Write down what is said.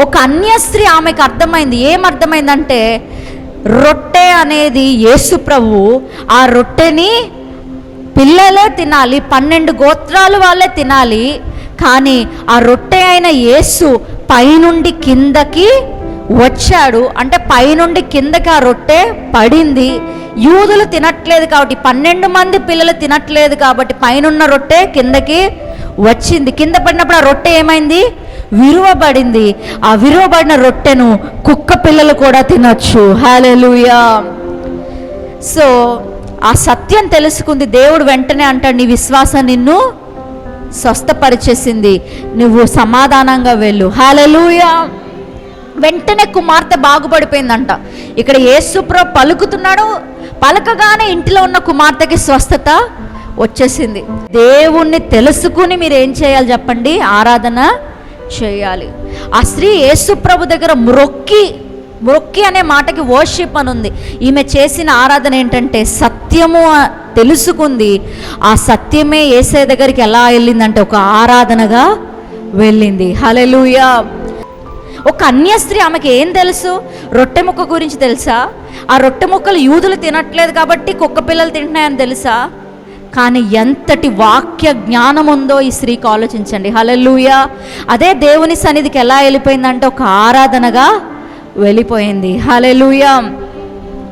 ఒక అన్య స్త్రీ, ఆమెకు అర్థమైంది. ఏమర్థమైందంటే రొట్టె అనేది యేసు ప్రభువు, ఆ రొట్టెని పిల్లలే తినాలి, 12 గోత్రాలు వాళ్ళే తినాలి. కానీ ఆ రొట్టె అయిన యేసు పైనుండి కిందకి వచ్చాడు. అంటే పైనుండి కిందకి ఆ రొట్టె పడింది. యూదులు తినట్లేదు కాబట్టి, 12 మంది పిల్లలు తినట్లేదు కాబట్టి పైనున్న రొట్టె కిందకి వచ్చింది. కింద పడినప్పుడు ఆ రొట్టె ఏమైంది? విరువబడింది. ఆ విరువబడిన రొట్టెను కుక్క పిల్లలు కూడా తినొచ్చు. హల్లెలూయా. సో ఆ సత్యం తెలుసుకుంది. దేవుడు వెంటనే అంటాడు, నీ విశ్వాసం నిన్ను స్వస్థపరిచేసింది, నువ్వు సమాధానంగా వెళ్ళు. హల్లెలూయా. వెంటనే కుమార్తె బాగుపడిపోయిందంట. ఇక్కడ యేసు ప్రభు పలుకుతున్నాడు, పలకగానే ఇంటిలో ఉన్న కుమార్తెకి స్వస్థత వచ్చేసింది. దేవుణ్ణి తెలుసుకుని మీరు ఏం చేయాలి చెప్పండి? ఆరాధన చేయాలి. ఆ స్త్రీ యేసు ప్రభు దగ్గర మ్రొక్కి అనే మాటకి వర్షిప్ అని ఉంది. ఈమె చేసిన ఆరాధన ఏంటంటే సత్యము తెలుసుకుంది. ఆ సత్యమే యేసయ్య దగ్గరికి ఎలా వెళ్ళిందంటే ఒక ఆరాధనగా వెళ్ళింది. హల్లెలూయా. ఒక అన్య స్త్రీ, ఆమెకి ఏం తెలుసు? రొట్టె ముక్క గురించి తెలుసా? ఆ రొట్టె ముక్కలు యూదులు తినట్లేదు కాబట్టి కుక్క పిల్లలు తింటున్నాయని తెలుసా? కానీ ఎంతటి వాక్య జ్ఞానం ఉందో ఈ స్త్రీకి ఆలోచించండి. హల్లెలూయా. అదే దేవుని సన్నిధికి ఎలా వెళ్ళిపోయిందంటే ఒక ఆరాధనగా వెళ్ళిపోయింది. హల్లెలూయా.